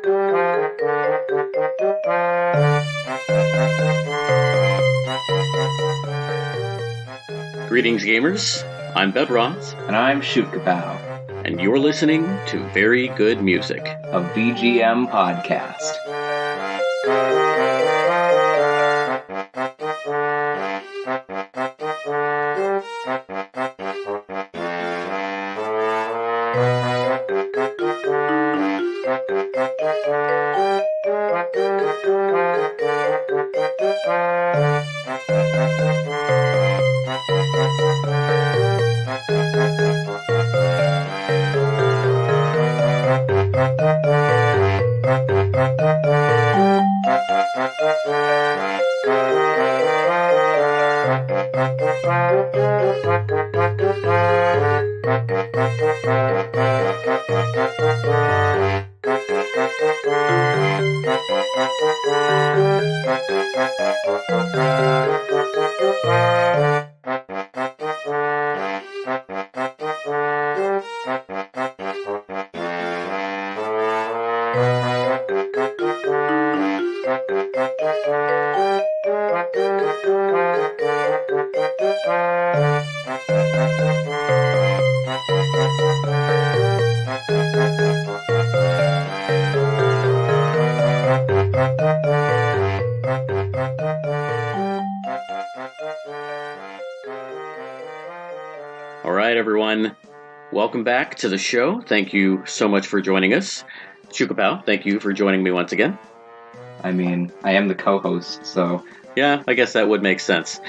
Greetings, gamers. I'm Bedroth. And I'm Shootkapow. And you're listening to Very Good Music, a VGM podcast. All right, everyone. Welcome back to the show. Thank you so much for joining us. Shootkapow, thank you for joining me once again. I mean, I am the co-host, so... Yeah, I guess that would make sense.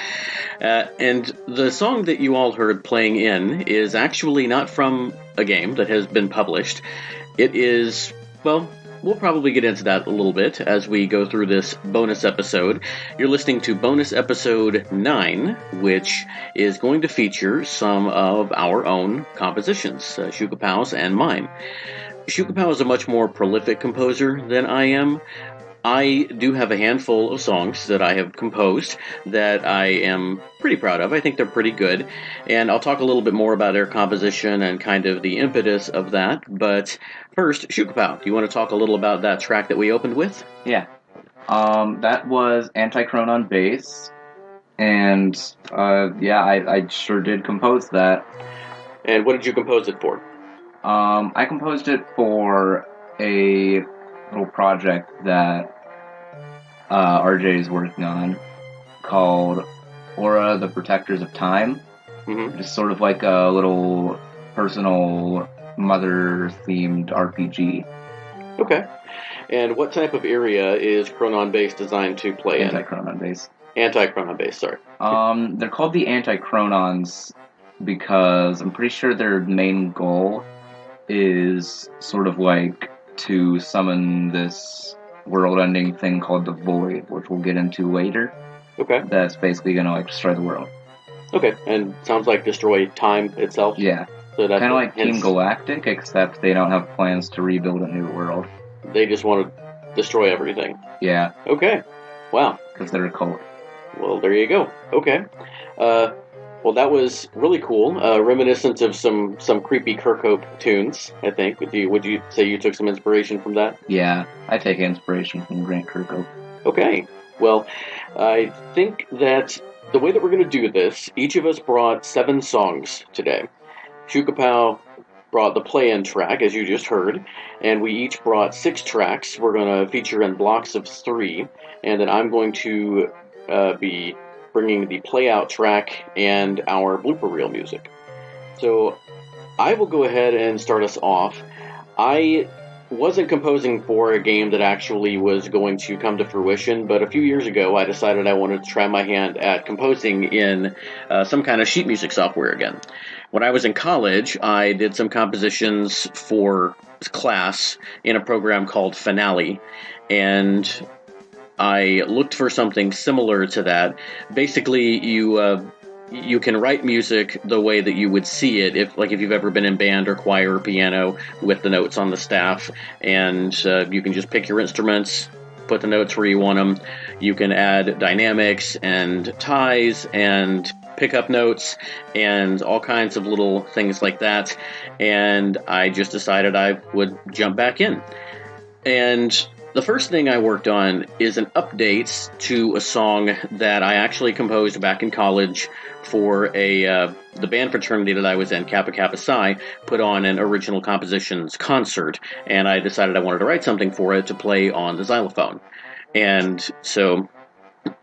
And the song that you all heard playing in is actually not from a game that has been published. It is, well, we'll probably get into that a little bit as we go through this bonus episode. You're listening to bonus episode 9, which is going to feature some of our own compositions, Shootkapow's and mine. Shootkapow is a much more prolific composer than I am. I do have a handful of songs that I have composed that I am pretty proud of. I think they're pretty good, and I'll talk a little bit more about their composition and kind of the impetus of that. But first, Shootkapow, do you want to talk a little about that track that we opened with? Yeah. That was Anti-Chronon bass, and I sure did compose that. And what did you compose it for? I composed it for a little project that RJ is working on called Aura, the Protectors of Time. Mm-hmm. Just sort of like a little personal mother-themed RPG. Okay. And what type of area is Chronon Base designed to play in? Anti-Chronon Base. Anti-Chronon Base, sorry. They're called the Anti-Chronons because I'm pretty sure their main goal is sort of like to summon this world-ending thing called the Void, which we'll get into later. Okay. That's basically going to destroy the world. Okay, and sounds like destroy time itself? Yeah. So that's kind of like Team Galactic, except they don't have plans to rebuild a new world. They just want to destroy everything. Yeah. Okay. Wow. Because they're a cult. Well, there you go. Okay. Well, that was really cool. Reminiscent of some creepy Kirkhope tunes, I think. Would you say you took some inspiration from that? Yeah, I take inspiration from Grant Kirkhope. Okay. Well, I think that the way that we're going to do this, each of us brought 7 songs today. Shootkapow brought the play-in track, as you just heard, and we each brought 6 tracks. We're going to feature in blocks of 3, and then I'm going to be bringing the play-out track and our blooper reel music. So I will go ahead and start us off. I wasn't composing for a game that actually was going to come to fruition, but a few years ago I decided I wanted to try my hand at composing in some kind of sheet music software again. When I was in college, I did some compositions for class in a program called Finale, and I looked for something similar to that. Basically, you can write music the way that you would see it, if you've ever been in band or choir or piano with the notes on the staff, and you can just pick your instruments, put the notes where you want them. You can add dynamics and ties and pick up notes and all kinds of little things like that, and I just decided I would jump back in. And the first thing I worked on is an update to a song that I actually composed back in college for the band fraternity that I was in, Kappa Kappa Psi, put on an original compositions concert, and I decided I wanted to write something for it to play on the xylophone. And so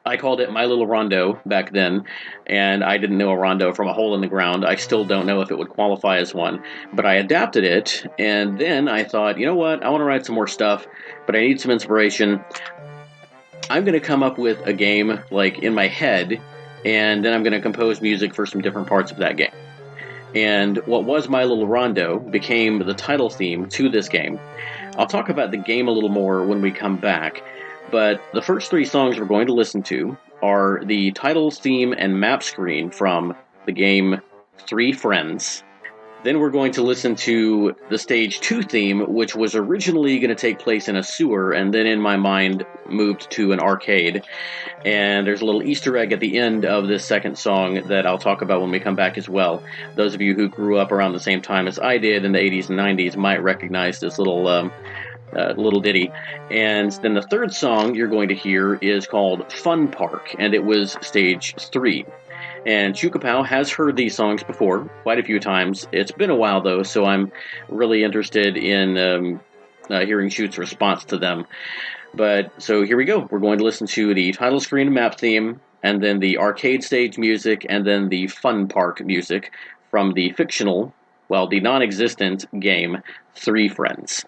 I called it My Little Rondo back then, and I didn't know a rondo from a hole in the ground. I still don't know if it would qualify as one, but I adapted it, and then I thought, you know what, I want to write some more stuff, but I need some inspiration. I'm going to come up with a game, like, in my head, and then I'm going to compose music for some different parts of that game. And what was My Little Rondo became the title theme to this game. I'll talk about the game a little more when we come back, but the first three songs we're going to listen to are the title theme and map screen from the game Three Friends. Then we're going to listen to the Stage 2 theme, which was originally going to take place in a sewer, and then in my mind moved to an arcade. And there's a little Easter egg at the end of this second song that I'll talk about when we come back as well. Those of you who grew up around the same time as I did in the 80s and 90s might recognize this little ditty. And then the third song you're going to hear is called Fun Park, and it was Stage 3. And Shootkapow has heard these songs before, quite a few times. It's been a while, though, so I'm really interested in hearing Shoot's response to them. But, so here we go. We're going to listen to the title screen and map theme, and then the arcade stage music, and then the Fun Park music from the fictional, well, the non-existent game, Three Friends.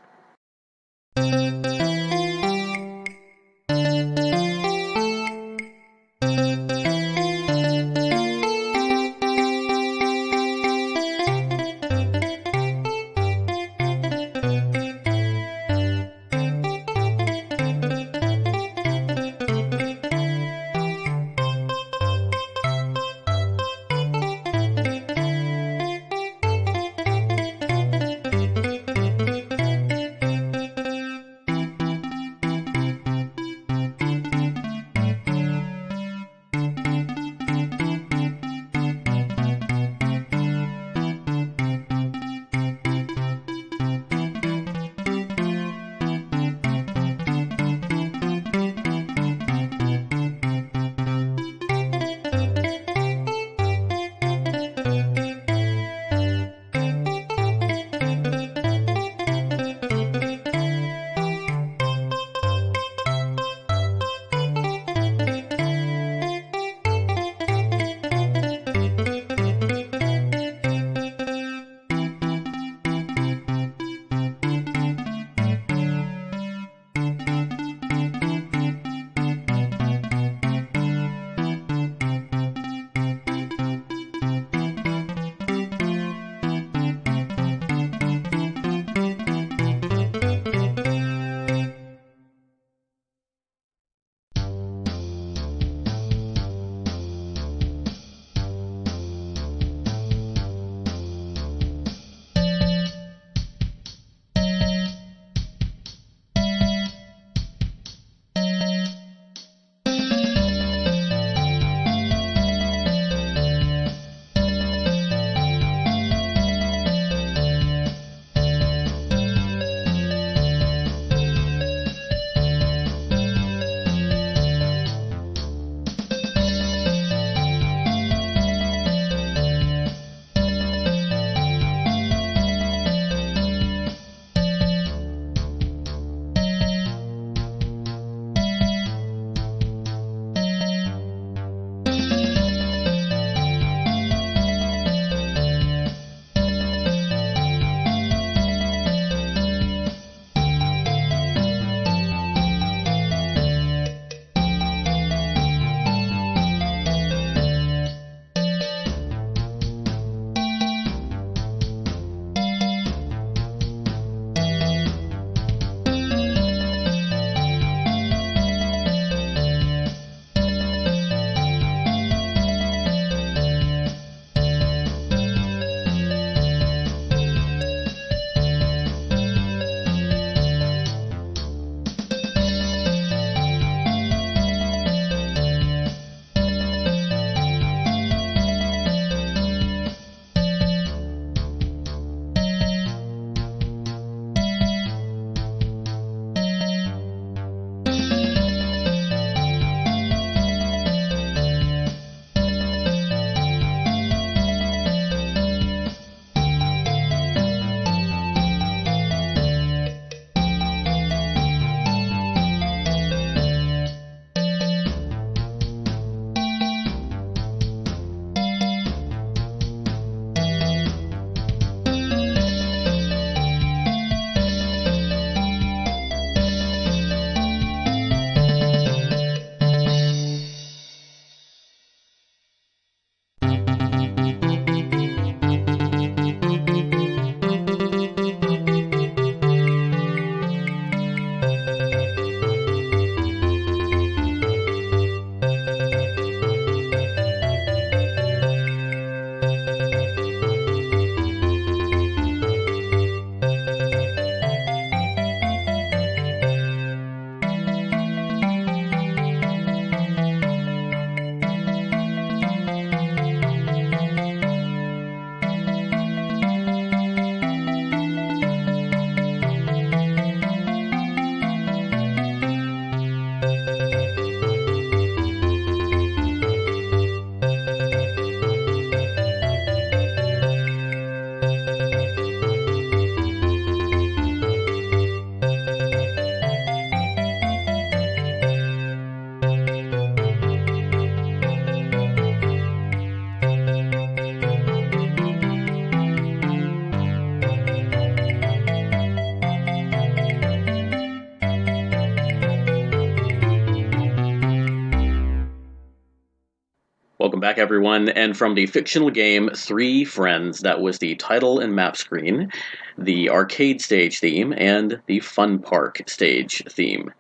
Welcome back, everyone. And from the fictional game Three Friends, that was the title and map screen, the arcade stage theme, and the fun park stage theme.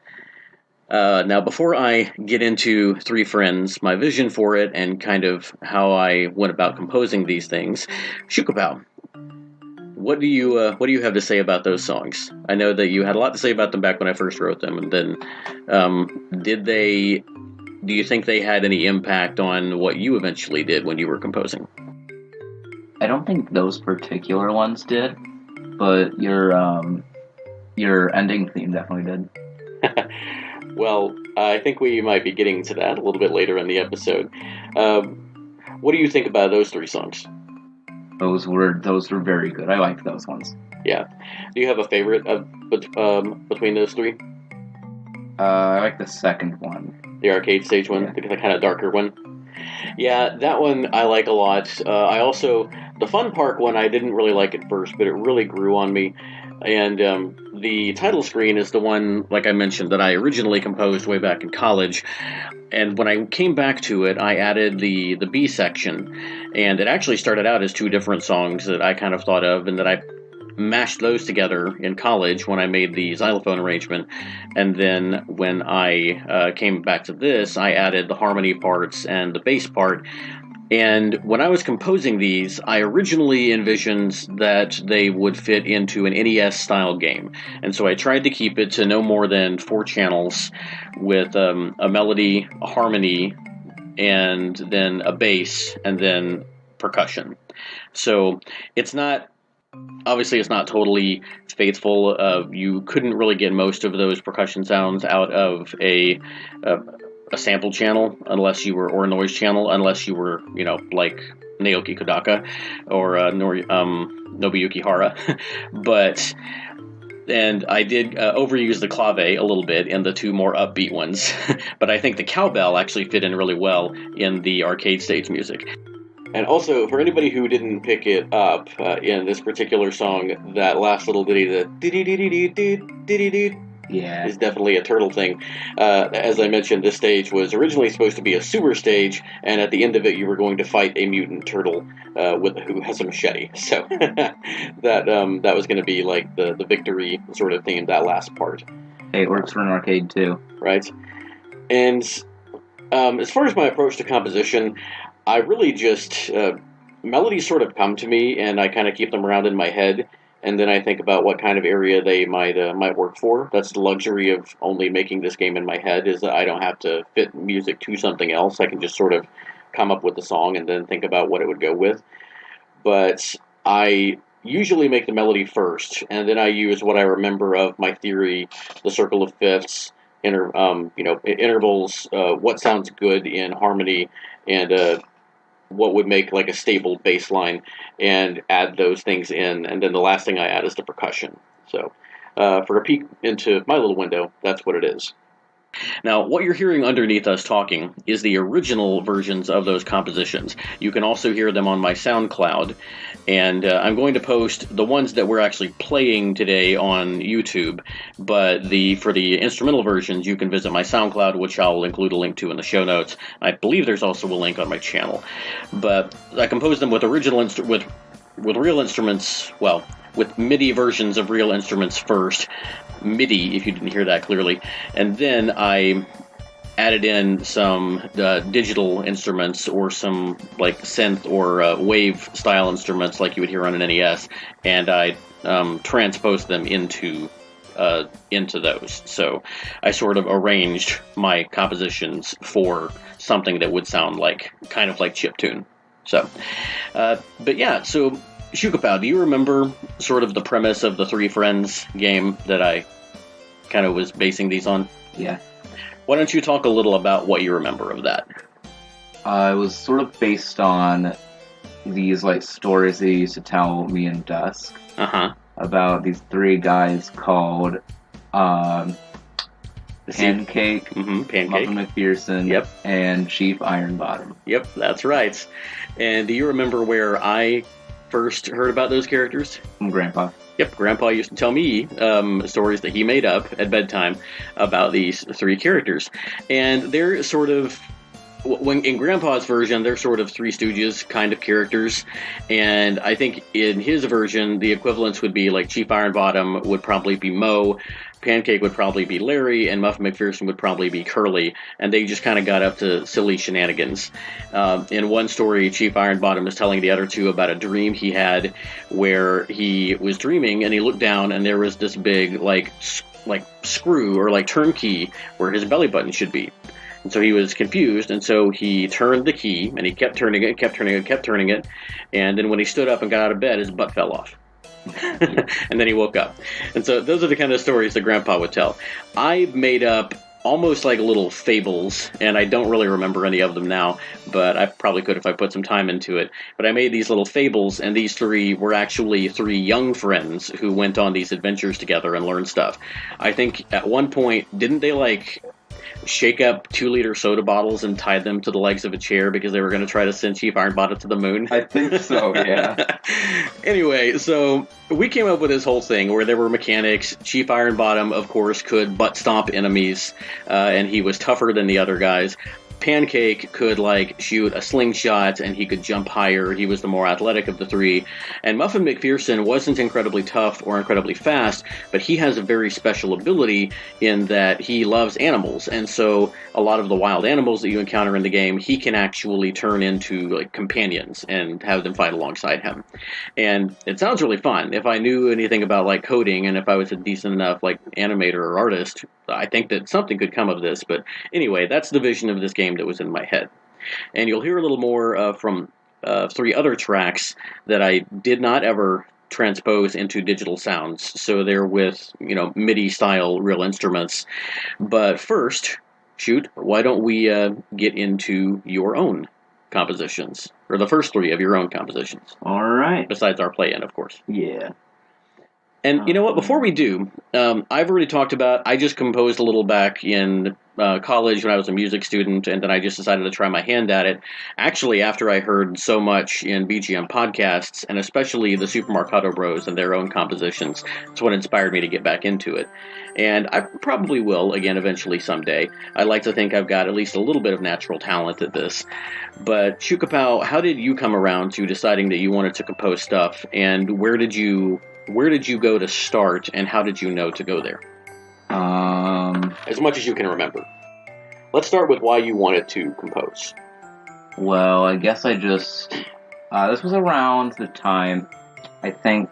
Now, before I get into Three Friends, my vision for it, and kind of how I went about composing these things, Shootkapow, what do you have to say about those songs? I know that you had a lot to say about them back when I first wrote them, and then do you think they had any impact on what you eventually did when you were composing? I don't think those particular ones did, but your ending theme definitely did. Well, I think we might be getting to that a little bit later in the episode. What do you think about those three songs? Those were very good. I liked those ones. Yeah. Do you have a favorite between those three? I like the second one. The arcade stage one, Yeah. the kind of darker one. Yeah, that one I like a lot. The fun park one I didn't really like at first, but it really grew on me. And the title screen is the one, like I mentioned, that I originally composed way back in college. And when I came back to it, I added the B section. And it actually started out as two different songs that I kind of thought of, and that I mashed those together in college when I made the xylophone arrangement. And then when I came back to this, I added the harmony parts and the bass part. And when I was composing these, I originally envisioned that they would fit into an NES-style game. And so I tried to keep it to no more than 4 channels with a melody, a harmony, and then a bass, and then percussion. So obviously it's not totally faithful. You couldn't really get most of those percussion sounds out of a sample channel or a noise channel, unless you were, like Naoki Kodaka or Nobuyuki Hara. And I did overuse the clave a little bit in the 2 more upbeat ones. But I think the cowbell actually fit in really well in the arcade stage music. And also, for anybody who didn't pick it up in this particular song, that last little ditty, the dee-dee-dee-dee-dee-dee-dee-dee, Yeah. is definitely a turtle thing. As I mentioned, this stage was originally supposed to be a sewer stage, and at the end of it, you were going to fight a mutant turtle who has a machete. So that was going to be like the victory sort of theme, that last part. Hey, it works for an arcade too. Right. And as far as my approach to composition, I really just melodies sort of come to me, and I kind of keep them around in my head. And then I think about what kind of area they might work for. That's the luxury of only making this game in my head, is that I don't have to fit music to something else. I can just sort of come up with the song and then think about what it would go with. But I usually make the melody first, and then I use what I remember of my theory, the circle of fifths, intervals, what sounds good in harmony, and what would make like a stable bass line, and add those things in, and then the last thing I add is the percussion. So for a peek into my little window, that's what it is. Now, what you're hearing underneath us talking is the original versions of those compositions. You can also hear them on my SoundCloud, and I'm going to post the ones that we're actually playing today on YouTube, but for the instrumental versions, you can visit my SoundCloud, which I'll include a link to in the show notes. I believe there's also a link on my channel. But I composed them with with real instruments, well, with MIDI versions of real instruments first, MIDI, if you didn't hear that clearly, and then I added in some digital instruments, or some like synth or wave style instruments like you would hear on an NES, and I transposed them into those. So I sort of arranged my compositions for something that would sound kind of like chiptune. So, but yeah, so Shootkapow, do you remember sort of the premise of the Three Friends game that I kind of was basing these on? Yeah. Why don't you talk a little about what you remember of that? It was sort of based on these stories they used to tell me in Dusk. About these 3 guys called Pancake, Pancake, Muffin McPherson, yep, and Chief Ironbottom. Yep, that's right. And do you remember where I first heard about those characters? From Grandpa. Yep, Grandpa used to tell me stories that he made up at bedtime about these 3 characters. And they're sort of when in Grandpa's version, they're sort of Three Stooges kind of characters, and I think in his version, the equivalents would be like Chief Ironbottom would probably be Moe, Pancake would probably be Larry, and Muffin McPherson would probably be Curly, and they just kind of got up to silly shenanigans. In one story, Chief Ironbottom is telling the other two about a dream he had where he was dreaming and he looked down and there was this big like screw or like turnkey where his belly button should be. And so he was confused, and so he turned the key, and he kept turning it, kept turning it, kept turning it, and then when he stood up and got out of bed, his butt fell off. And then he woke up. And so those are the kind of stories that Grandpa would tell. I've made up almost like little fables, and I don't really remember any of them now, but I probably could if I put some time into it. But I made these little fables, and these three were actually three young friends who went on these adventures together and learned stuff. I think at one point, didn't they like shake up 2-liter soda bottles and tie them to the legs of a chair because they were going to try to send Chief Ironbottom to the moon? I think so, yeah. Anyway, so we came up with this whole thing where there were mechanics. Chief Ironbottom, of course, could butt stomp enemies, and he was tougher than the other guys. Pancake could, like, shoot a slingshot, and he could jump higher. He was the more athletic of the three. And Muffin McPherson wasn't incredibly tough or incredibly fast, but he has a very special ability in that he loves animals. And so a lot of the wild animals that you encounter in the game, he can actually turn into, like, companions and have them fight alongside him. And it sounds really fun. If I knew anything about, like, coding, and if I was a decent enough, like, animator or artist, I think that something could come of this. But anyway, that's the vision of this game that was in my head. And you'll hear a little more from 3 other tracks that I did not ever transpose into digital sounds. So they're with, MIDI-style real instruments. But first, Shoot, why don't we get into your own compositions? Or the first 3 of your own compositions. All right. Besides our play-in, of course. Yeah. And you know what? Before we do, I've already talked about, I just composed a little back in college when I was a music student, and then I just decided to try my hand at it. Actually, after I heard so much in BGM podcasts, and especially the Super Marcato Bros and their own compositions, it's what inspired me to get back into it. And I probably will, again, eventually someday. I like to think I've got at least a little bit of natural talent at this. But Shootkapow, how did you come around to deciding that you wanted to compose stuff, and where did you go to start, and how did you know to go there? As much as you can remember. Let's start with why you wanted to compose. Well, I guess I just... this was around the time, I think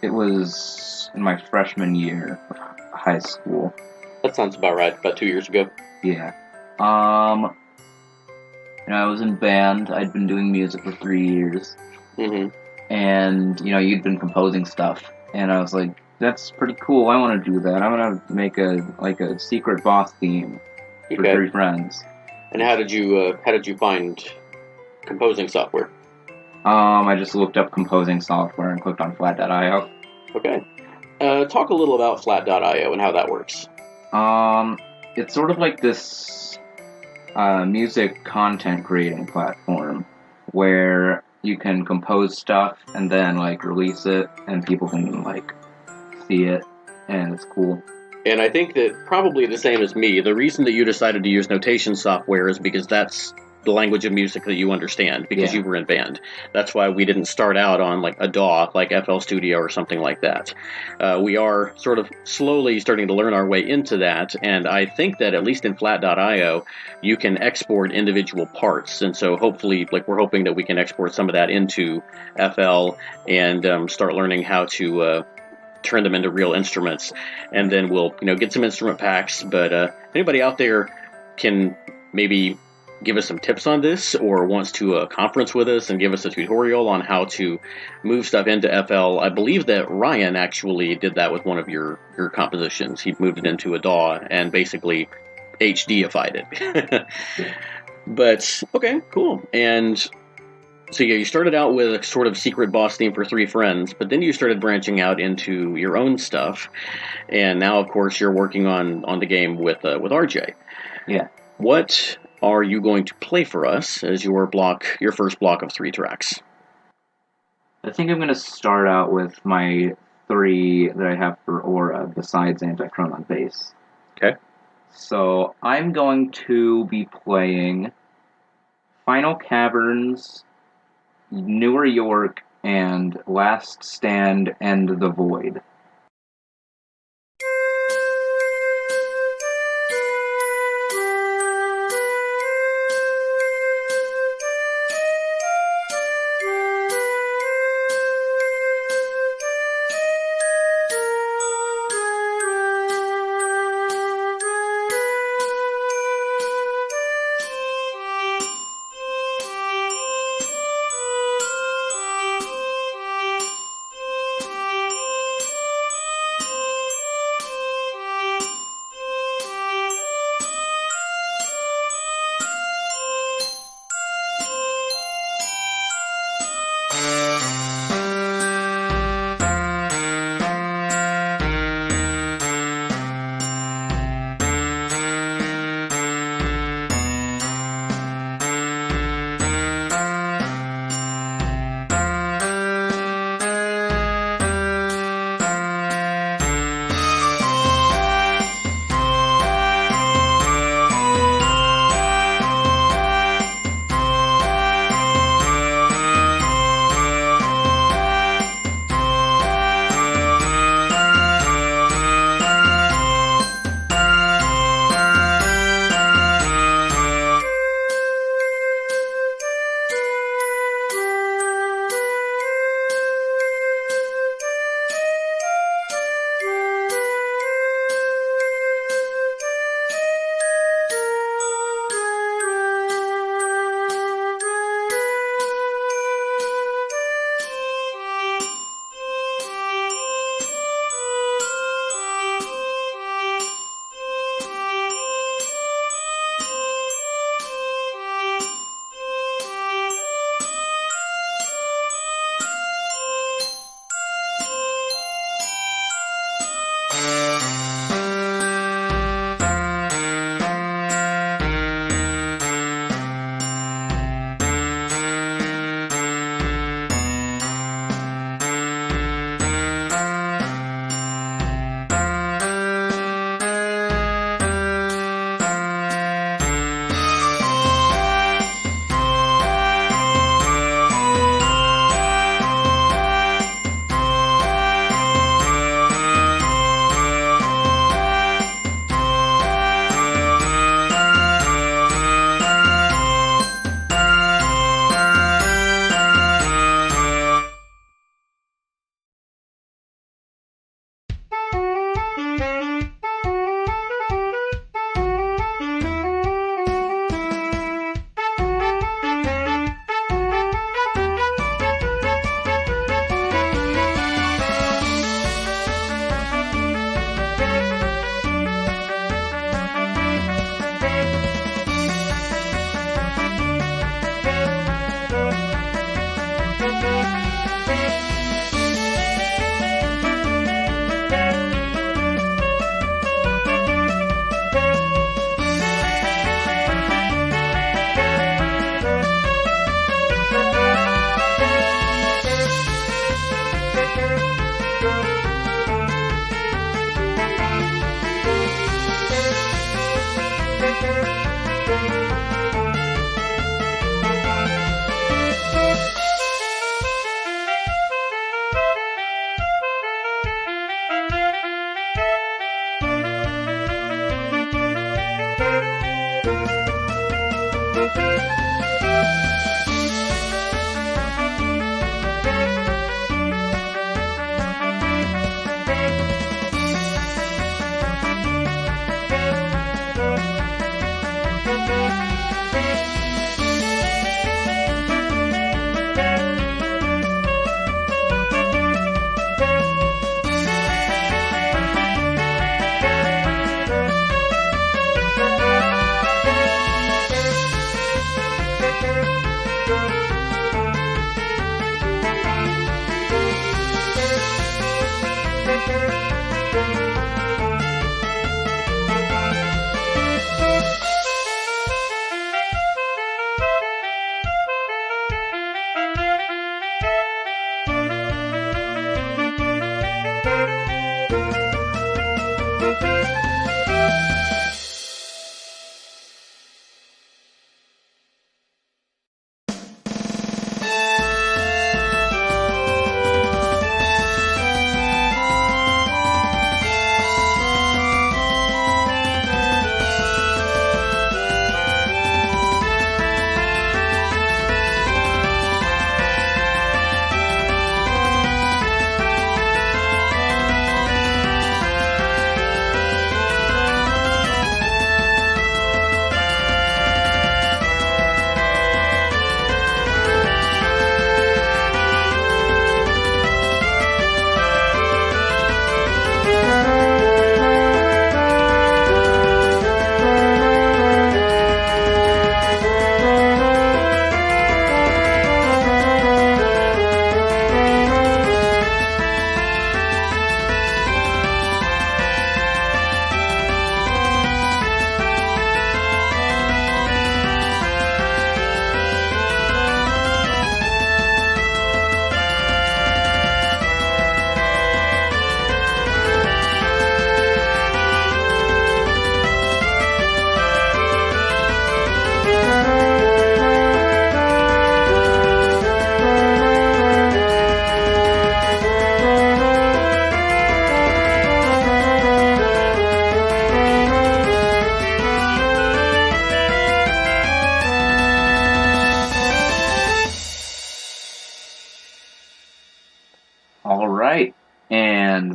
it was in my freshman year of high school. That sounds about right, about 2 years ago. Yeah. I was in band. I'd been doing music for 3 years. Mm-hmm. And, you'd been composing stuff. And I was like, that's pretty cool. I want to do that. I'm going to make a secret boss theme for 3 friends. And how did you find composing software? I just looked up composing software and clicked on flat.io. Okay. Talk a little about flat.io and how that works. It's sort of like this music content creating platform where you can compose stuff and then release it and people can see it and it's cool. And I think that probably the same as me, the reason that you decided to use notation software is because that's the language of music that you understand, because you were in band. That's why we didn't start out on a DAW like FL Studio or something like that. We are sort of slowly starting to learn our way into that, and I think that at least in flat.io, you can export individual parts, and so hopefully, we're hoping that we can export some of that into FL and start learning how to turn them into real instruments, and then we'll get some instrument packs. But anybody out there can maybe give us some tips on this, or wants to conference with us and give us a tutorial on how to move stuff into FL. I believe that Ryan actually did that with one of your compositions. He moved it into a DAW and basically HDified it. But okay, cool. And so you started out with a sort of secret boss theme for 3 friends, but then you started branching out into your own stuff, and now, of course, you're working on the game with RJ. Yeah. What are you going to play for us as your first block of 3 tracks? I think I'm going to start out with my 3 that I have for Aura, besides Anti-Chronon bass. Okay. So I'm going to be playing Final Caverns, Newer York, and Last Stand and the Void.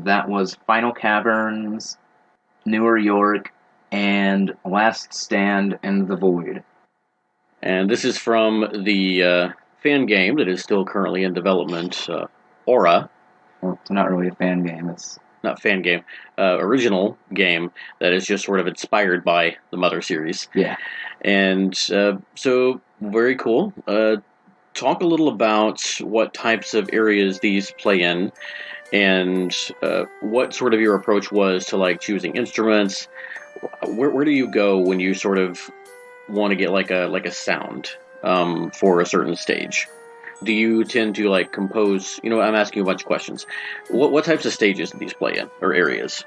that was Final Caverns, Newer York, and Last Stand in the Void. And this is from the fan game that is still currently in development, Aura. Well, it's not really a fan game. It's not fan game, original game that is just sort of inspired by the Mother series. Yeah. And so, very cool. Talk a little about what types of areas these play in, and what sort of your approach was to like choosing instruments. Where do you go when you sort of want to get like a sound for a certain stage? Do you tend to like compose? I'm asking you a bunch of questions. What types of stages do these play in, or areas?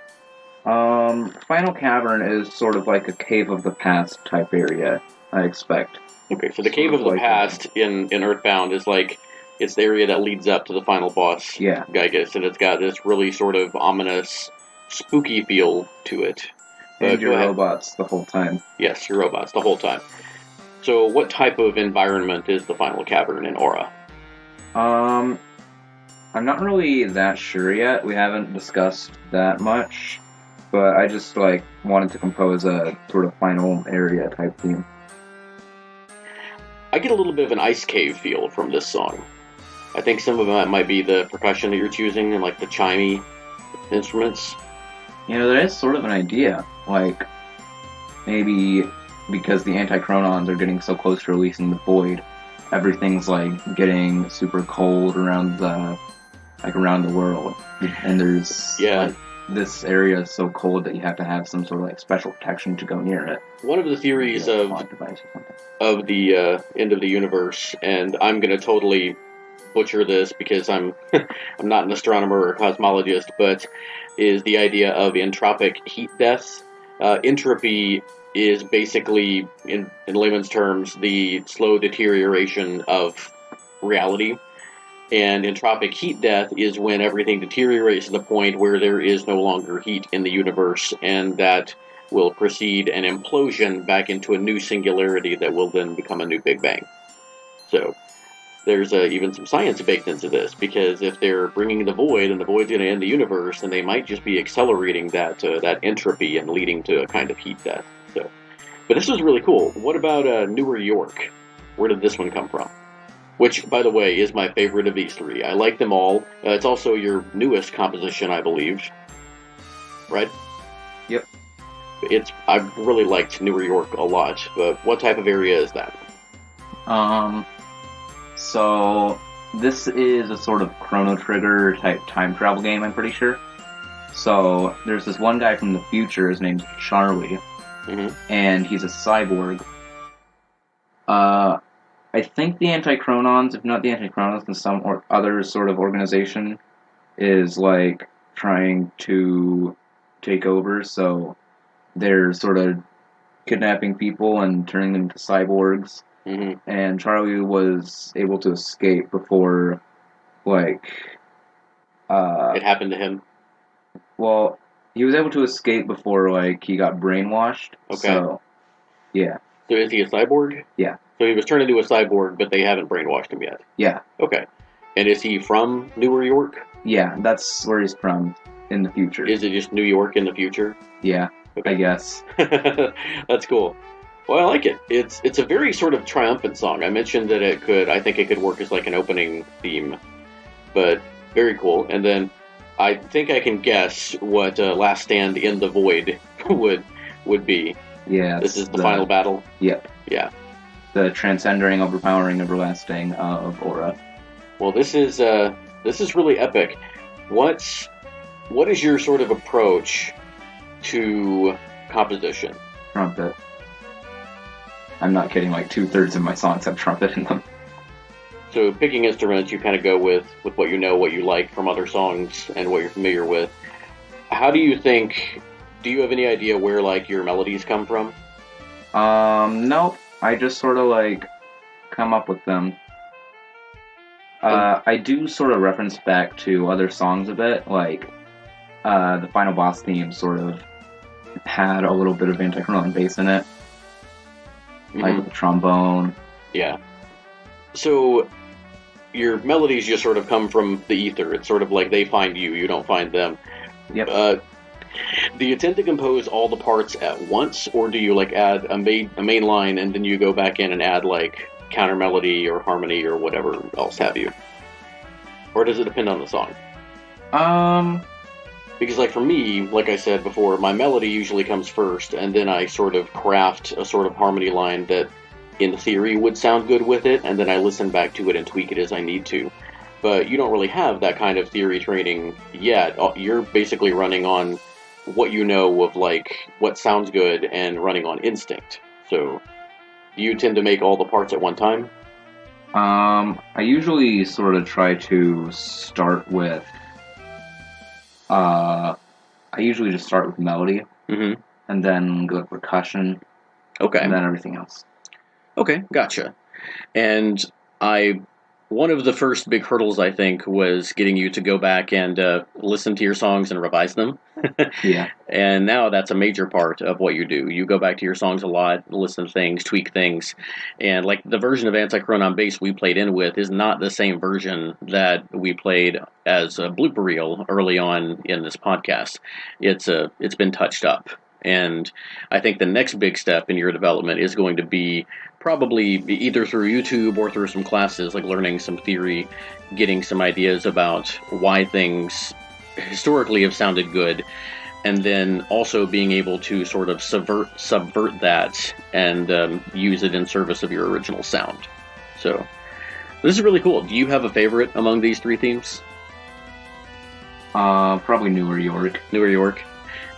Final Cavern is sort of like a Cave of the Past type area, I expect. Okay, so the Cave of the Past in Earthbound is like, it's the area that leads up to the final boss, Gygas, and it's got this really sort of ominous, spooky feel to it. And your robots the whole time. Yes, your robots the whole time. So what type of environment is the Final Cavern in Aura? I'm not really that sure yet. We haven't discussed that much, but I just wanted to compose a sort of final area type theme. I get a little bit of an ice cave feel from this song. I think some of that might be the percussion that you're choosing and like the chimey instruments. There is sort of an idea, maybe because the Anti-Chronons are getting so close to releasing the Void, everything's getting super cold around the world, and there's this area is so cold that you have to have some sort of special protection to go near it. One of the theories of the end of the universe, and I'm going to totally butcher this because I'm I'm not an astronomer or cosmologist, but is the idea of entropic heat death. Entropy is basically, in layman's terms, the slow deterioration of reality. And entropic heat death is when everything deteriorates to the point where there is no longer heat in the universe, and that will precede an implosion back into a new singularity that will then become a new Big Bang. So there's even some science baked into this, because if they're bringing the Void, and the Void's going to end the universe, then they might just be accelerating that entropy and leading to a kind of heat death. So, but this was really cool. What about Newer York? Where did this one come from? Which, by the way, is my favorite of these three. I like them all. It's also your newest composition, I believe. Right? Yep. I've really liked Newer York a lot, but what type of area is that? So this is a sort of Chrono Trigger type time travel game, I'm pretty sure. So there's this one guy from the future, his name's Charlie, and he's a cyborg. I think the Anti-Chronons, if not the Anti-Chronons, then some or other sort of organization is trying to take over, so they're sort of kidnapping people and turning them into cyborgs. And Charlie was able to escape before, it happened to him? Well, he was able to escape before, he got brainwashed. Okay. So, yeah. So is he a cyborg? Yeah. So he was turned into a cyborg, but they haven't brainwashed him yet? Yeah. Okay. And is he from Newer York? Yeah, that's where he's from in the future. Is it just New York in the future? Yeah, okay. I guess. That's cool. Well, I like it. It's a very sort of triumphant song. I mentioned that I think it could work as an opening theme, but very cool. And then I think I can guess what Last Stand in the Void would be. Yeah. This is the final battle? Yep. Yeah. The transcending, overpowering, everlasting of Aura. Well, this is really epic. What is your sort of approach to composition? Trumpet. I'm not kidding, 2/3 of my songs have trumpet in them. So picking instruments, you kind of go with what you know, what you like from other songs, and what you're familiar with. How do you have any idea where your melodies come from? Nope. I just sort of come up with them. I do sort of reference back to other songs a bit, the final boss theme sort of had a little bit of Anti-Chronon bass in it. With the trombone. Yeah. So your melodies just sort of come from the ether. It's sort of like they find you, you don't find them. Yep. Do you tend to compose all the parts at once, or do you like add a main line and then you go back in and add like counter melody or harmony or whatever else have you? Or does it depend on the song? Um, Because like for me, like I said before, my melody usually comes first, and then I sort of craft a sort of harmony line that in theory would sound good with it, and then I listen back to it and tweak it as I need to. But you don't really have that kind of theory training yet. You're basically running on what you know of like what sounds good and running on instinct. So do you tend to make all the parts at one time? I usually sort of try to start with, I usually just start with melody, Mm-hmm. and then go with percussion, Okay. and then everything else. Okay, gotcha. And one of the first big hurdles, I think, was getting you to go back and listen to your songs and revise them. Yeah. And now that's a major part of what you do. You go back to your songs a lot, listen to things, tweak things. And like the version of Anti-Chronon bass we played in with is not the same version that we played as a blooper reel early on in this podcast. It's been touched up. And I think the next big step in your development is going to be probably either through YouTube or through some classes, like learning some theory, getting some ideas about why things historically have sounded good, and then also being able to sort of subvert that and use it in service of your original sound. So this is really cool. Do you have a favorite among these three themes? Probably Newer York. Newer York.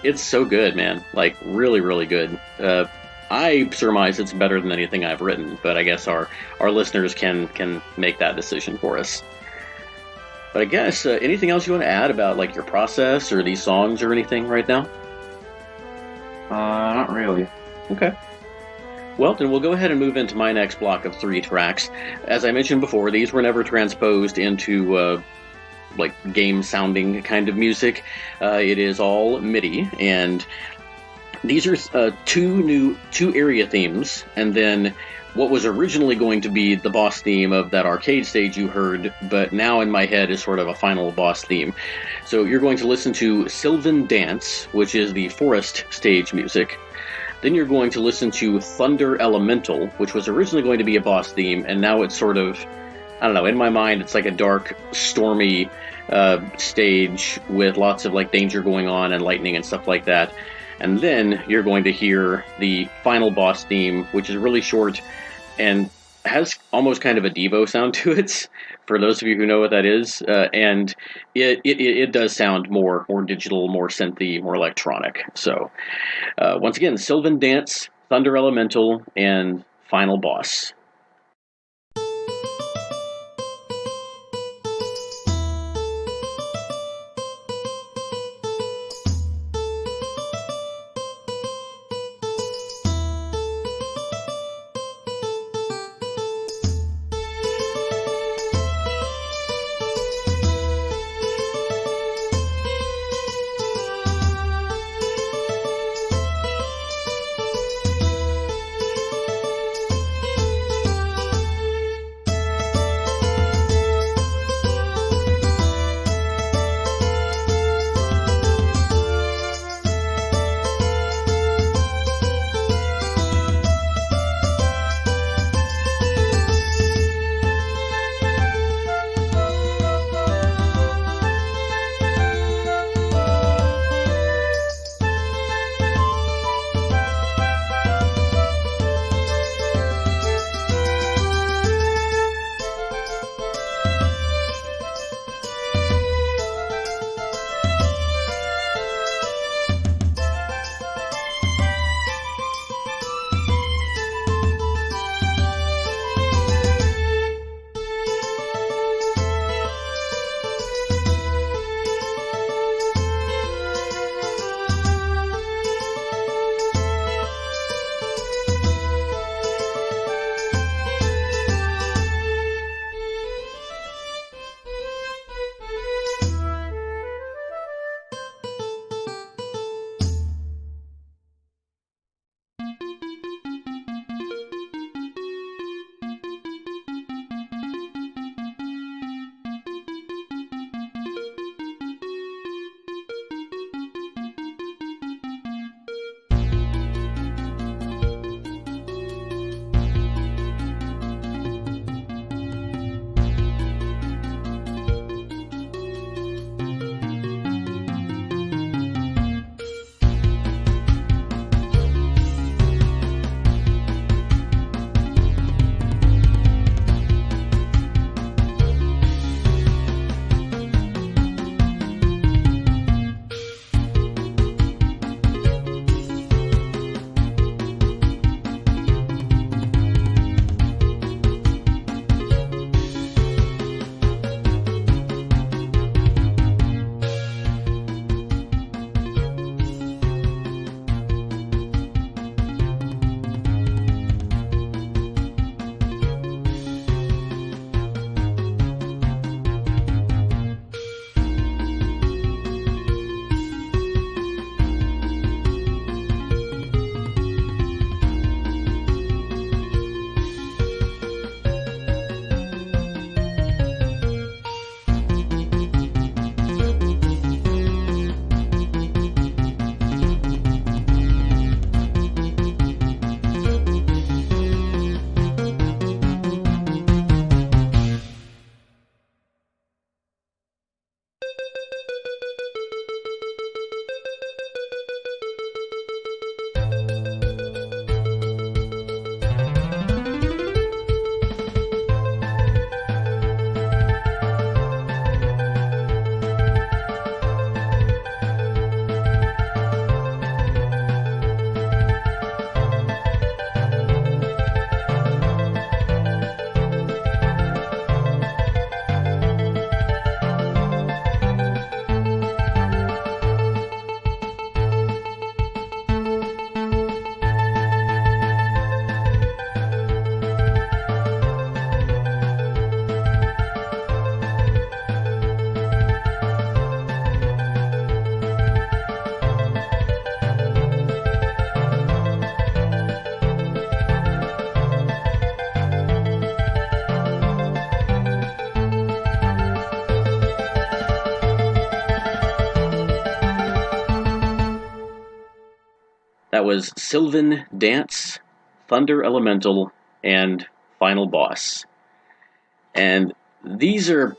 It's so good, man. Like, really, really good. I surmise it's better than anything I've written, but I guess our listeners can make that decision for us. But I guess, anything else you want to add about, like, your process or these songs or anything right now? Not really. Okay. Well, then we'll go ahead and move into my next block of 3 tracks. As I mentioned before, these were never transposed into like game sounding kind of music. It is all MIDI, and these are two area themes, and then what was originally going to be the boss theme of that arcade stage you heard, but now in my head is sort of a final boss theme. So you're going to listen to Sylvan Dance, which is the forest stage music. Then you're going to listen to Thunder Elemental, which was originally going to be a boss theme, and now it's sort of, I don't know, in my mind it's like a dark, stormy stage with lots of like danger going on and lightning and stuff like that. And then you're going to hear the final boss theme, which is really short and has almost kind of a Devo sound to it, for those of you who know what that is. And it does sound more digital, more synthy, more electronic. So once again, Sylvan Dance, Thunder Elemental, and Final Boss. that was Sylvan Dance, Thunder Elemental, and Final Boss. And these are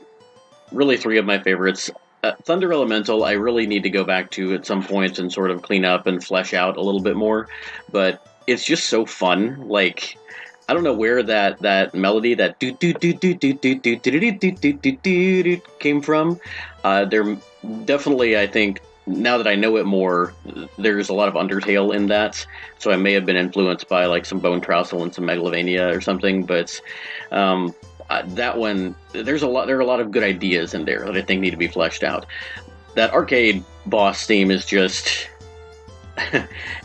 really three of my favorites. Thunder Elemental, I really need to go back to at some point and sort of clean up and flesh out a little bit more, but it's just so fun. Like, I don't know where that melody, that do do do do do do do do do do do do came from. They're definitely, I think, now that I know it more, there's a lot of Undertale in that, so I may have been influenced by like some Bone Trousel and some Megalovania or something, but that one, there are a lot of good ideas in there that I think need to be fleshed out. That arcade boss theme is just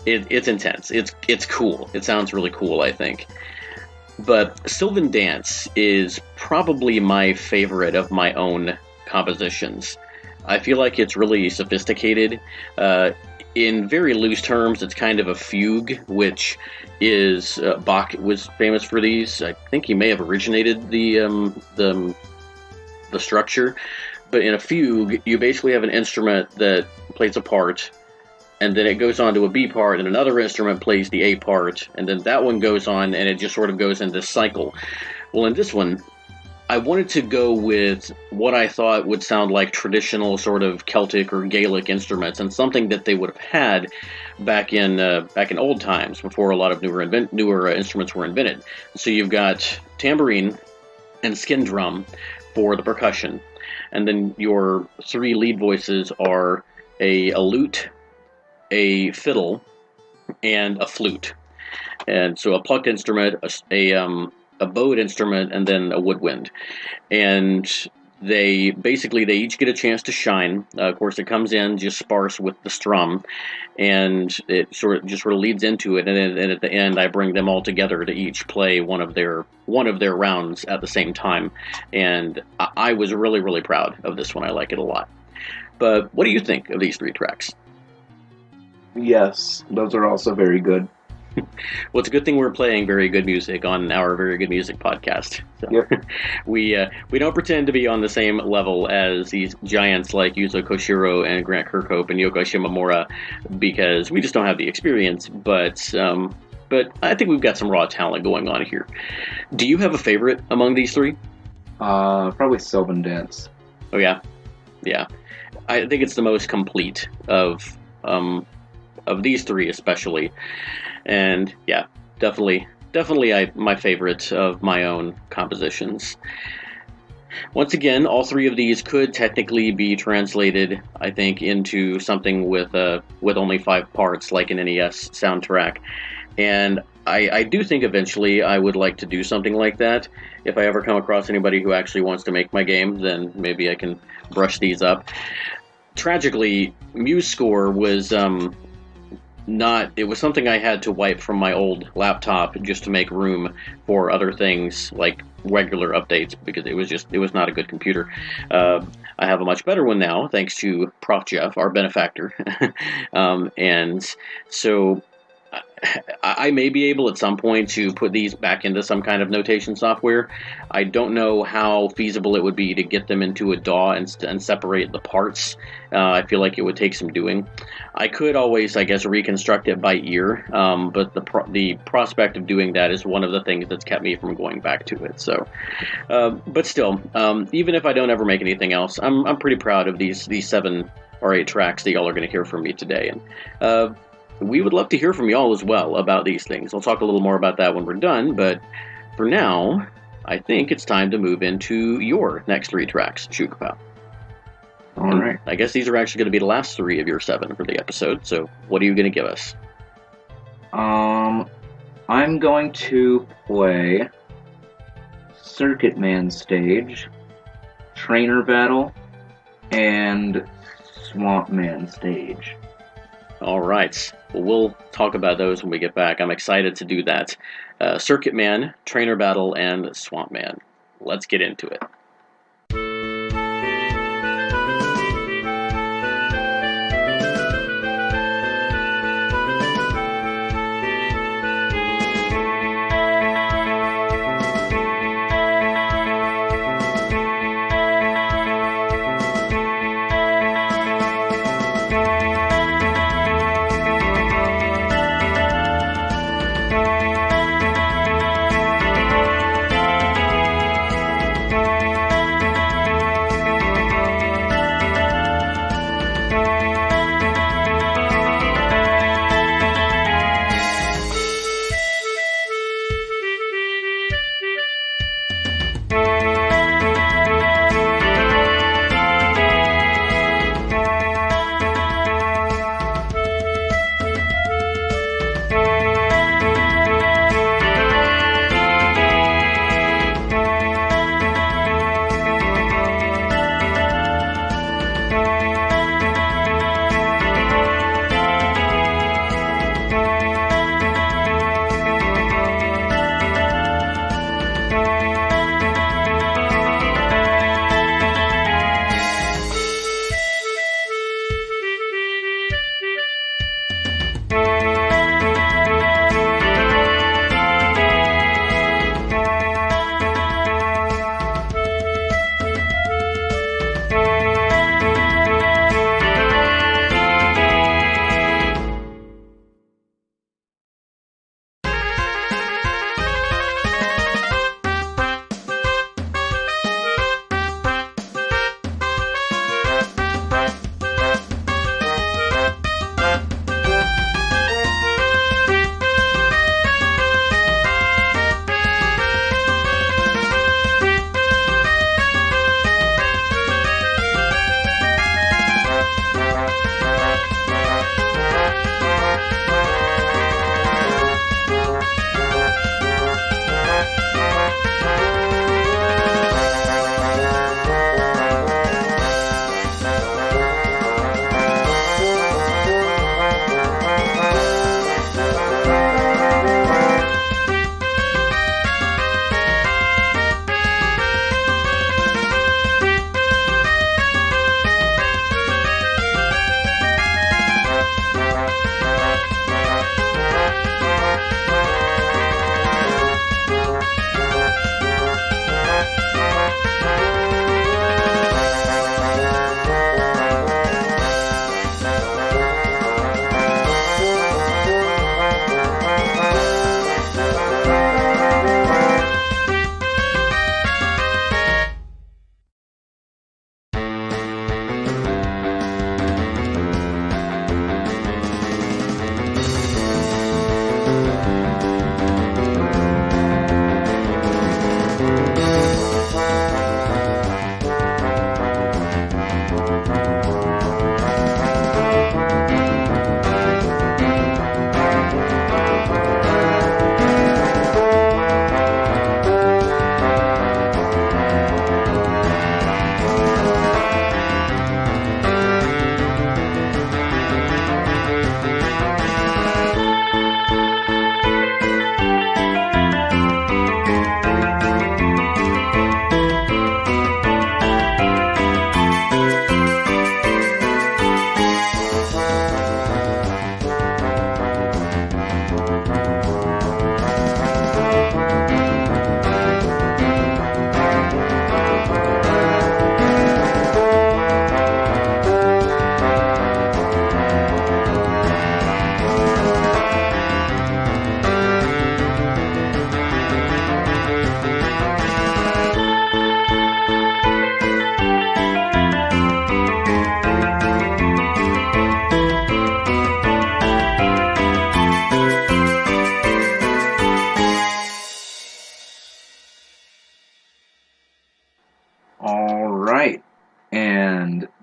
it's intense. It's cool. It sounds really cool, I think. But Sylvan Dance is probably my favorite of my own compositions. I feel like it's really sophisticated. In very loose terms, it's kind of a fugue, which is Bach was famous for these. I think he may have originated the structure. But in a fugue, you basically have an instrument that plays a part, and then it goes on to a B part, and another instrument plays the A part, and then that one goes on, and it just sort of goes in this cycle. Well, in this one, I wanted to go with what I thought would sound like traditional sort of Celtic or Gaelic instruments, and something that they would have had back in old times before a lot of newer instruments were invented. So you've got tambourine and skin drum for the percussion, and then your three lead voices are a lute, a fiddle, and a flute. And so a plucked instrument, a bowed instrument, and then a woodwind. And they each get a chance to shine. Of course, it comes in just sparse with the strum, and it sort of leads into it. And then at the end, I bring them all together to each play one of their rounds at the same time. And I was really, really proud of this one. I like it a lot. But what do you think of these three tracks? Yes, those are also very good. Well, it's a good thing we're playing very good music on our Very Good Music podcast. So yep. We don't pretend to be on the same level as these giants like Yuzo Koshiro and Grant Kirkhope and Yoko Shimomura, because we just don't have the experience. But I think we've got some raw talent going on here. Do you have a favorite among these three? Probably Sylvan Dance. Oh yeah. I think it's the most complete of these three, especially. And yeah, definitely my favorite of my own compositions. Once again, all three of these could technically be translated, I think, into something with only 5 parts, like an NES soundtrack. And I do think eventually I would like to do something like that. If I ever come across anybody who actually wants to make my game, then maybe I can brush these up. Tragically, MuseScore was it was something I had to wipe from my old laptop just to make room for other things like regular updates, because it was not a good computer. I have a much better one now, thanks to Prof. Jeff, our benefactor. And so I may be able at some point to put these back into some kind of notation software. I don't know how feasible it would be to get them into a DAW and separate the parts. I feel like it would take some doing. I could always, I guess, reconstruct it by ear, but the prospect of doing that is one of the things that's kept me from going back to it. So, but still, even if I don't ever make anything else, I'm pretty proud of these 7 or 8 tracks that y'all are going to hear from me today. And we would love to hear from y'all as well about these things. I'll talk a little more about that when we're done, but for now, I think it's time to move into your next 3 tracks, Shootkapow. All right. I guess these are actually going to be the last 3 of your 7 for the episode, so what are you going to give us? I'm going to play Circuit Man Stage, Trainer Battle, and Swamp Man Stage. All right. Well, we'll talk about those when we get back. I'm excited to do that. Circuit Man, Trainer Battle, and Swamp Man. Let's get into it.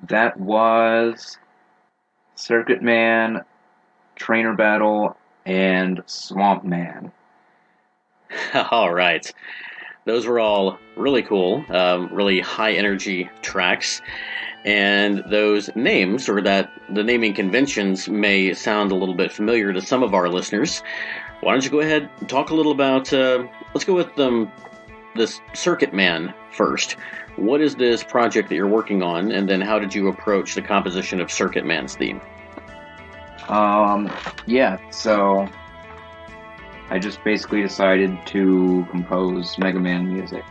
That was Circuit Man, Trainer Battle, and Swamp Man. All right. Those were all really cool, really high-energy tracks. And those names, or the naming conventions, may sound a little bit familiar to some of our listeners. Why don't you go ahead and talk a little about, let's go with this Circuit Man first. What is this project that you're working on, and then how did you approach the composition of Circuit Man's theme? So I just basically decided to compose Mega Man music.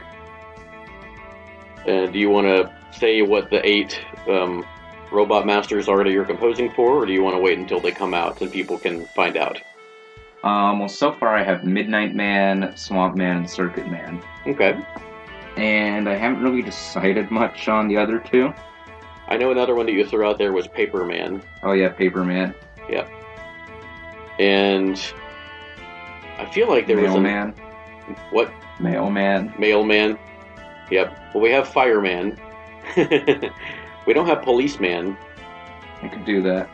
Do you want to say what the 8 Robot Masters are that you're composing for, or do you want to wait until they come out and people can find out? Well, so far I have Midnight Man, Swamp Man, and Circuit Man. Okay. And I haven't really decided much on the other 2. I know another one that you threw out there was Paper Man. Oh yeah, Paper Man. Yep. And I feel like there Mailman. What? Mailman. Mailman. Yep. Well, we have Fireman. We don't have Policeman. I could do that.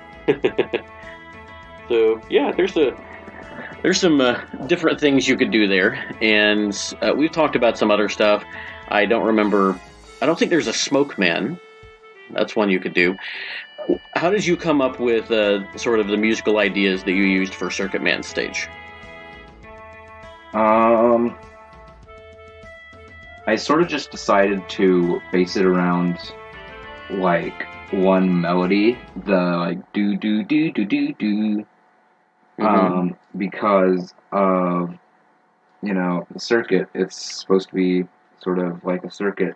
So yeah, there's some different things you could do there, and we've talked about some other stuff. I don't think there's a Smoke Man. That's one you could do. How did you come up with sort of the musical ideas that you used for Circuit Man's stage? I sort of just decided to base it around like one melody, the like do do do do do do. Because of, the circuit. It's supposed to be sort of like a circuit.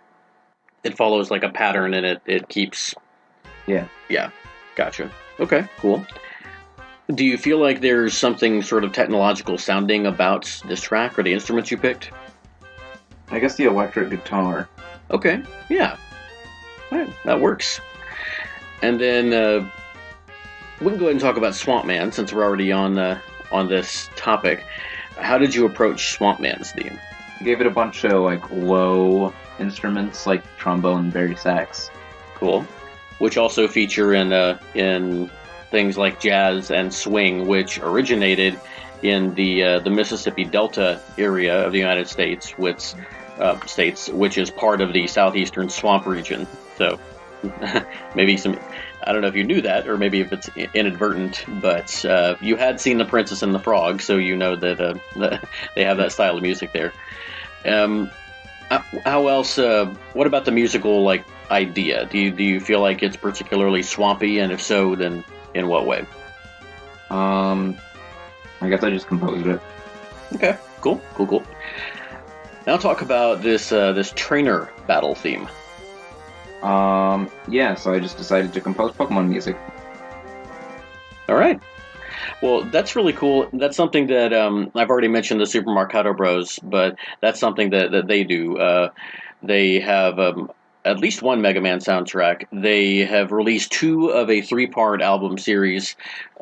It follows like a pattern, and it keeps... Yeah. Yeah, gotcha. Okay, cool. Do you feel like there's something sort of technological sounding about this track or the instruments you picked? I guess the electric guitar. Okay, yeah. All right, that works. And then... we can go ahead and talk about Swamp Man, since we're already on this topic. How did you approach Swamp Man's theme? Gave it a bunch of like low instruments like trombone and bari sax. Cool. Which also feature in things like jazz and swing, which originated in the Mississippi Delta area of the United States, which is part of the southeastern swamp region. So maybe some... I don't know if you knew that, or maybe if it's inadvertent, but you had seen The Princess and the Frog, so you know that they have that style of music there. How else? What about the musical idea? Do you feel like it's particularly swampy, and if so, then in what way? I guess I just composed it. Okay, cool. Now talk about this trainer battle theme. So I just decided to compose Pokemon music. All right. Well, that's really cool. That's something that I've already mentioned the Super Marcato Bros, but that's something that they do. They have at least one Mega Man soundtrack. They have released 2 of a 3-part album series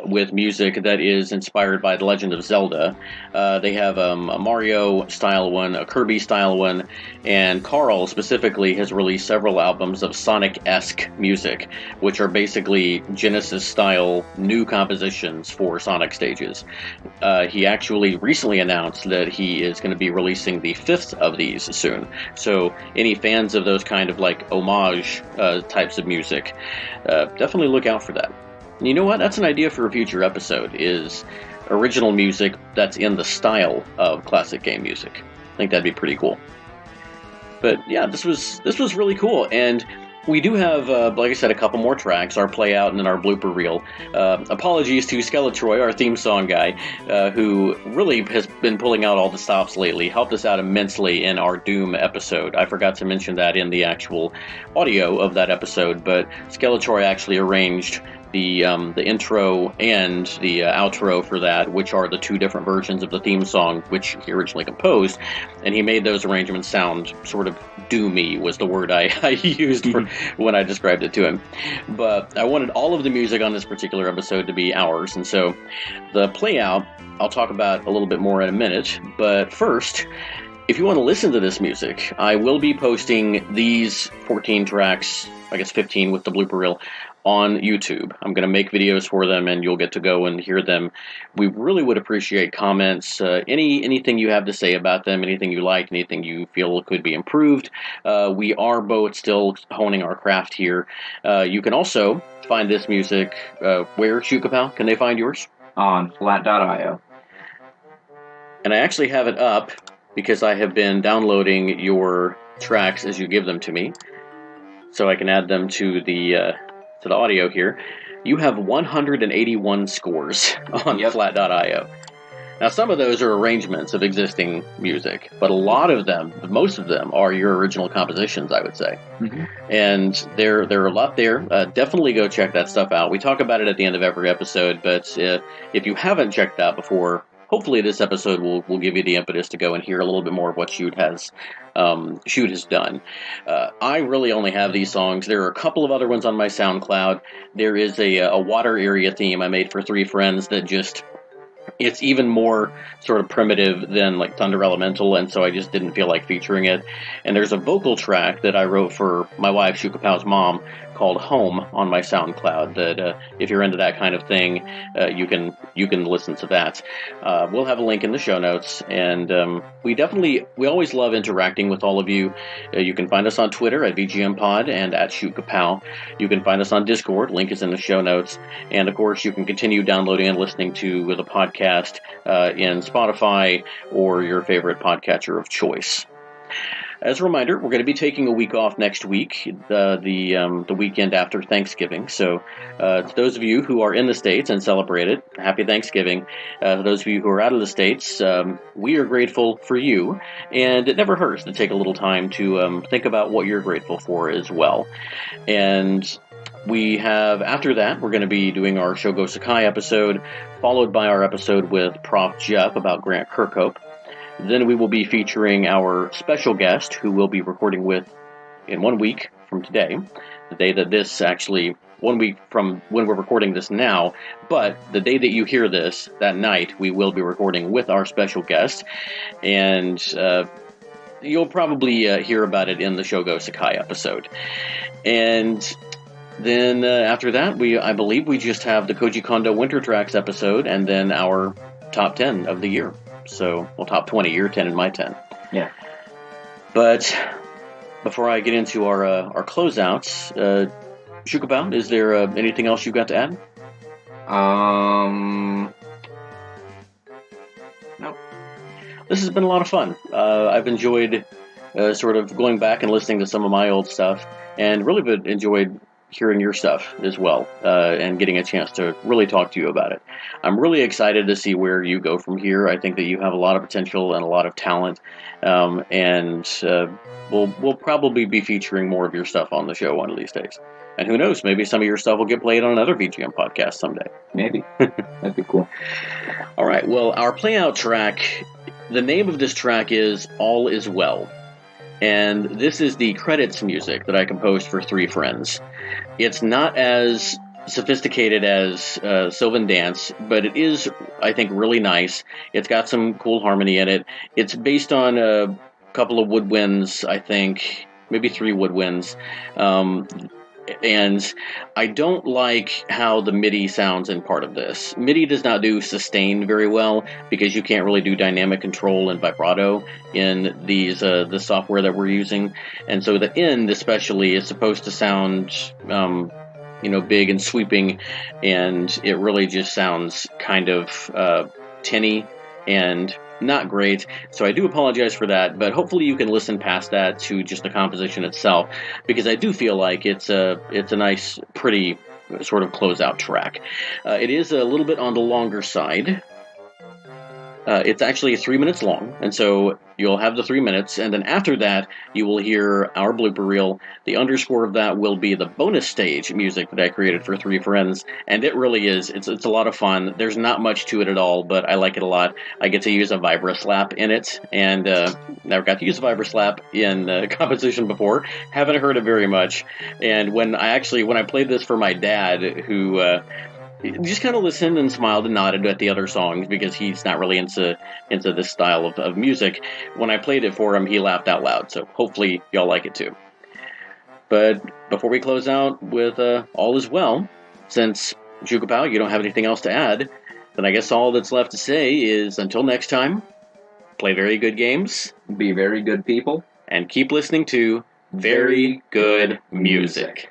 with music that is inspired by The Legend of Zelda. They have a Mario-style one, a Kirby-style one, and Carl specifically has released several albums of Sonic-esque music, which are basically Genesis-style new compositions for Sonic stages. He actually recently announced that he is going to be releasing the 5th of these soon. So any fans of those kind of homage types of music, definitely look out for that. And you know what? That's an idea for a future episode, is original music that's in the style of classic game music. I think that'd be pretty cool. But yeah, this was really cool, and we do have, like I said, a couple more tracks, our play out and then our blooper reel. Apologies to Skeletroy, our theme song guy, who really has been pulling out all the stops lately, helped us out immensely in our Doom episode. I forgot to mention that in the actual audio of that episode, but Skeletroy actually arranged the intro and the outro for that, which are the 2 different versions of the theme song, which he originally composed, and he made those arrangements sound sort of doomy, was the word I used for when I described it to him. But I wanted all of the music on this particular episode to be ours, and so the play out I'll talk about a little bit more in a minute, but first, if you want to listen to this music, I will be posting these 14 tracks, I guess 15 with the blooper reel, on YouTube. I'm going to make videos for them, and you'll get to go and hear them. We really would appreciate comments, anything you have to say about them, anything you like, anything you feel could be improved. We are both still honing our craft here. You can also find this music where, Shootkapow? Can they find yours? On flat.io. And I actually have it up because I have been downloading your tracks as you give them to me, so I can add them to the audio here. You have 181 scores on flat.io. Now, some of those are arrangements of existing music, but a lot of them, most of them, are your original compositions, I would say. Mm-hmm. And there are a lot there. Definitely go check that stuff out. We talk about it at the end of every episode, but if you haven't checked out before, hopefully this episode will give you the impetus to go and hear a little bit more of what Shoot has done. I really only have these songs. There are a couple of other ones on my SoundCloud. There is a water area theme I made for Three Friends that just... it's even more sort of primitive than like Thunder Elemental, and so I just didn't feel like featuring it. And there's a vocal track that I wrote for my wife, Shootkapow's mom, called Home on my SoundCloud, that if you're into that kind of thing, you can listen to that. We'll have a link in the show notes, and we always love interacting with all of you. You can find us on Twitter at VGMPod and at Shootkapow. You can find us on Discord, link is in the show notes, and of course you can continue downloading and listening to the podcast in Spotify or your favorite podcatcher of choice. As a reminder, we're going to be taking a week off next week, the weekend after Thanksgiving. So to those of you who are in the States and celebrate it, happy Thanksgiving. To those of you who are out of the States, we are grateful for you. And it never hurts to take a little time to think about what you're grateful for as well. And we have, after that, we're going to be doing our Shogo Sakai episode, followed by our episode with Prof. Jeff about Grant Kirkhope. Then we will be featuring our special guest, who we'll be recording with in 1 week from today, the day that this actually, 1 week from when we're recording this now, but the day that you hear this, that night, we will be recording with our special guest, and you'll probably hear about it in the Shogo Sakai episode. And then after that, I believe we just have the Koji Kondo Winter Tracks episode, and then our top 10 of the year. So, well, top 20, your 10 and my 10. Yeah. But before I get into our closeouts, Shootkapow, is there anything else you've got to add? No. This has been a lot of fun. I've enjoyed sort of going back and listening to some of my old stuff, and really enjoyed hearing your stuff as well, and getting a chance to really talk to you about it. I'm really excited to see where you go from here. I think that you have a lot of potential and a lot of talent, and we'll probably be featuring more of your stuff on the show one of these days. And who knows, maybe some of your stuff will get played on another VGM podcast someday. Maybe. That'd be cool. All right, well, our playout track, the name of this track is All Is Well. And this is the credits music that I composed for Three Friends. It's not as sophisticated as Sylvan Dance, but it is, I think, really nice. It's got some cool harmony in it. It's based on a couple of woodwinds, I think, maybe 3 woodwinds. And I don't like how the MIDI sounds in part of this. MIDI does not do sustain very well because you can't really do dynamic control and vibrato in these the software that we're using. And so the end especially is supposed to sound big and sweeping, and it really just sounds kind of tinny and not great. So I do apologize for that, but hopefully you can listen past that to just the composition itself, because I do feel like it's a nice, pretty sort of closeout track. It is a little bit on the longer side. It's actually 3 minutes long, and so you'll have the 3 minutes, and then after that, you will hear our blooper reel. The underscore of that will be the bonus stage music that I created for Three Friends, and it really is. It's a lot of fun. There's not much to it at all, but I like it a lot. I get to use a vibra-slap in it, and never got to use a vibra-slap in composition before. Haven't heard it very much, and when I played this for my dad, who just kind of listened and smiled and nodded at the other songs because he's not really into this style of music. When I played it for him, he laughed out loud. So hopefully y'all like it too. But before we close out with All Is Well, since Shootkapow, you don't have anything else to add, then I guess all that's left to say is until next time, play very good games, Be very good people. and keep listening to very good music.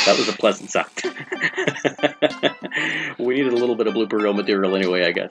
That was a pleasant sound. We needed a little bit of blooper reel material anyway, I guess.